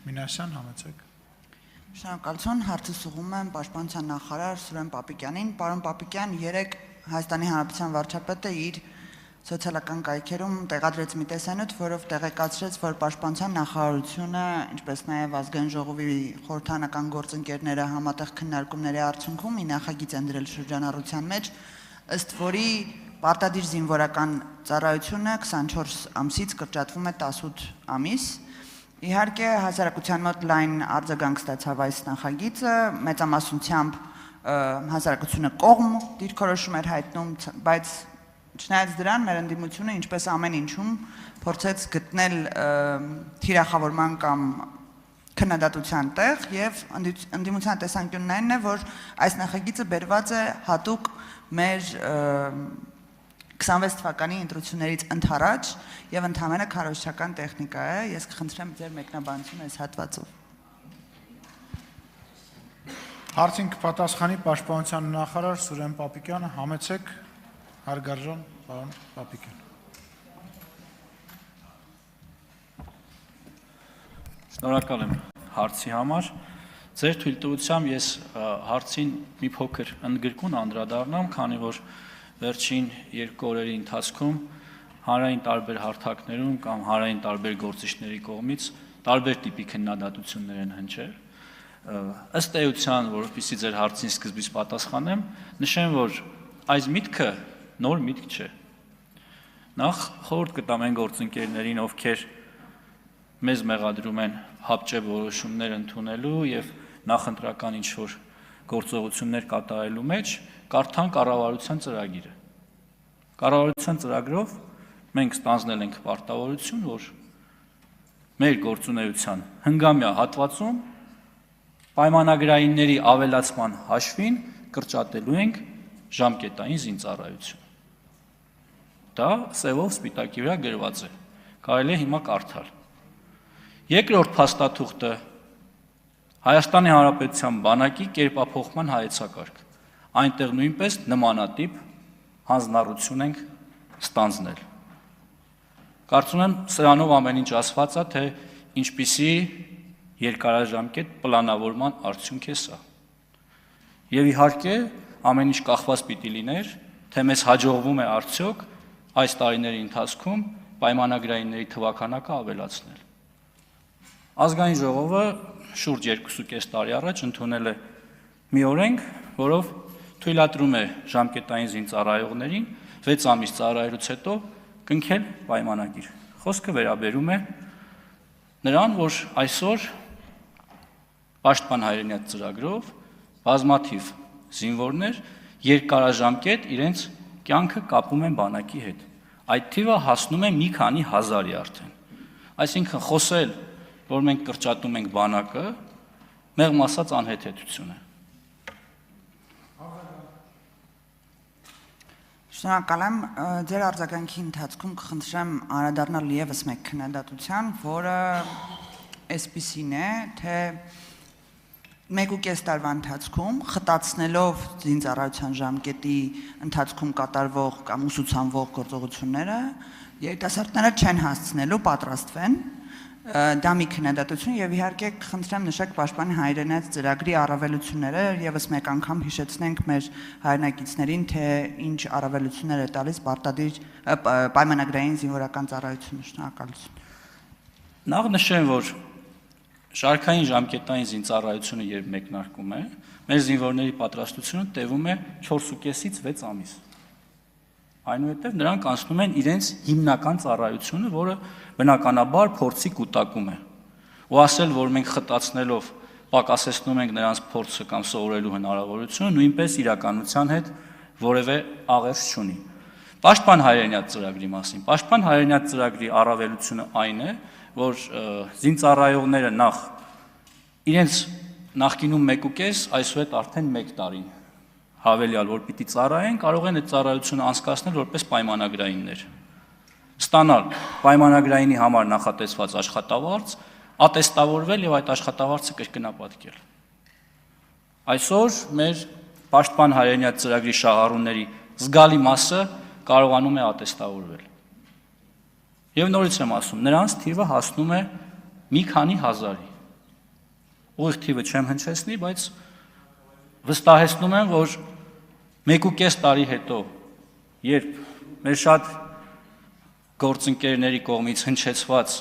Մինասյան, համեցեք։ Շնորհակալություն, հարցս ուղղում եմ Պաշտպանության նախարար Սուրեն Պապիկյանին։ Պարոն Պապիկյան, երեկ Հայաստանի Հանրապետության վարչապետը իր սոցիալական կայքերում տեղադրեց մի տեսանյութ, որով տեղեկացրեց, որ Պաշտպանության նախարարությունը, ինչպես նաև Ազգային ժողովի խորհրդարանական գործընկերները համատեղ քննարկումների արդյունքում մի նախագիծ են դրել շրջանառության մեջ, ըստ որի պարտադիր զինվորական ծառայությունը 24 ամսից կրճատվում է 18 ամիս։ Իհարկե, հասարակության մոտ լայն արձագանք ստացավ այս նախագիծը, մեծամասնությամբ հասարակությունը կողմ դիրքորոշում էր հայտնում, բայց չնայած դրան մեր ընդդիմությունը, ինչպես ամեն ինչում, փորձեց գտնել թիրախավորման կամ քննադատության տեղ եւ ընդդիմության տեսանկյունն այն է, որ այս նախագիծը բերված է հատուկ մեր 26 թվականի ընտրություններից ընդառաջ եւ ընդհանրապես քարոզչական տեխնիկա է։ Ես կխնդրեմ ձեր մեկնաբանությունը այս հատվածով։ Հարցին կպատասխանի Պաշտպանության նախարար Սուրեն Պապիկյանը, համեցեք, հարգարժան պարոն Պապիկյան։ Շնորհակալ եմ հարցի համար։ Ձեր թույլտվությամբ ես հարցին մի փոքր ընդգրկուն անդրադառնամ, քանի որ վերջին երկու օրերի ընթացքում հանրային տարբեր հարթակներում կամ հանրային տարբեր գործիչների կողմից տարբեր տիպի քննադատություններ են հնչել։ Ըստ էության, որովհետեւ ձեր հարցին սկզբից պատասխանեմ, նշեմ, որ այս միտքը նոր միտք չէ։ Նախ խորհուրդ կտամ այն գործընկերներին, ովքեր մեզ մեղադրում են հապճեպ որոշումներ ընդունելու եւ նախընտրական ինչ-որ գործողություններ կատարելու մեջ, կարդան կառավարության ծրագիրը։ Կառավարության ծրագրով մենք ստանձնել ենք պարտավորություն, որ մեր գործունեության հնգամյա հատվածում պայմանագրայինների ավելացման հաշվին կրճատելու ենք ժամկետային զինծառայություն։ Դա սևով սպիտակի վրա գրված է։ Կարելի է հիմա կարդալ։ Երկրորդ փաստաթուղթը Հայաստանի Հանրապետության բանակի կերպափոխման հայեցակարգ։ Այնտեղ նույնպես նմանատիպ հանձնառություն ենք ստանձնել։ Կարծում եմ սրանով ամեն ինչ ասված է, թե ինչպիսի երկարաժամկետ պլանավորման արդյունք է սա։ Եվ իհարկե ամեն ինչ կախված պիտի լիներ, թե մեզ հաջողվում է արդյոք այս տարիների ընթացքում պայմանագրայինների թվաքանակը ավելացնել։ Ազգային ժողովը շուրջ 2.5 տարի առաջ ընդունել է մի օրենք, որով թույլատրում է ժամկետային զինծառայողներին 6 ամիս ծառայելուց հետո կնքել պայմանագիր։ Խոսքը վերաբերում է նրան, որ այսօր Պաշտպան հայրենիաց ծրագրով բազմաթիվ զինվորներ երկարաժամկետ իրենց կյանքը կապում են բանակի հետ։ Այդ թիվը հասնում է մի քանի հազարի արդեն։ Այսինքն խոսել, որ մենք կրճատում ենք բանակը, մեղմ ասած անհեթեթություն է։ Շնորհակալ եմ, ձեր արձագանքի ընթացքում կխնդրեմ անդրադառնալ եւս մեկ քննադատության, որը այսպիսին է, թե 1.5 տարվա ընթացքում խտացնելով զինծառայության ժամկետի ընթացքում կատարվող կամ ուսուցանվող գործողությունները, երիտասարդները չեն հասցնելու պատրաստվեն։ Դա մի քննադատություն եւ իհարկե կխնդրեմ նշեք Պաշտպանի հայրենիաց ծրագրի առավելությունները, եւս մեկ անգամ հիշեցնենք մեր հայրենակիցներին, թե ինչ առավելություններ է տալիս պարտադիր պայմանագրային զինվորական ծառայությունը։ Շնորհակալություն։ Նախ նշեմ, որ շարքային ժամկետային զինծառայությունը երբ մեկնարկում է, մեր զինվորների պատրաստությունը տևում է 4.5-ից 6 ամիս։ Այնուհետև նրանք անցնում են իրենց հիմնական ծառայությունը, որը բնականաբար փորձի կուտակում է։ Ու ասել, որ մենք խտացնելով պակասեցնում ենք նրանց փորձը կամ սովորելու հնարավորությունը, նույնպես իրականության հետ որևէ աղերս չունի։ Պաշտպան հայրենիաց ծրագրի մասին։ Պաշտպան հայրենիաց ծրագրի առավելությունը այն է, որ զինծառայողները նախ իրենց նախկինում 1.5, այսուհետ արդեն 1 տարին հավելյալ, որ պիտի ծառայեն, կարող են այդ ծառայությունը անցկացնել որպես պայմանագրայիններ։ Ստանալ պայմանագրայինի համար նախատեսված աշխատավարձ, ատեստավորվել եւ այդ աշխատավարձը կրկնապատկել։ Այսօր մեր Պաշտպան հայրենիաց ծրագրի շահառուների զգալի մասը կարողանում է ատեստավորվել։ Եվ նորից եմ ասում, նրանց թիվը հասնում է մի քանի հազարի։ ուղիղ թիվը չեմ հնչեցնի, բայց վստահեցնում եմ, որ 1.5 տարի հետո, երբ մեր շատ գործընկերների կողմից հնչեցված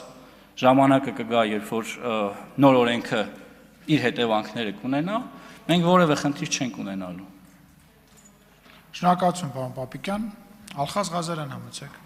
ժամանակը կգա, երբ որ նոր օրենքը իր հետևանքները կունենա, մենք որևէ խնդիր չենք ունենալու։ Շնորհակալություն, պարոն Պապիկյան, Ալխազ Ղազարյան համեցեք։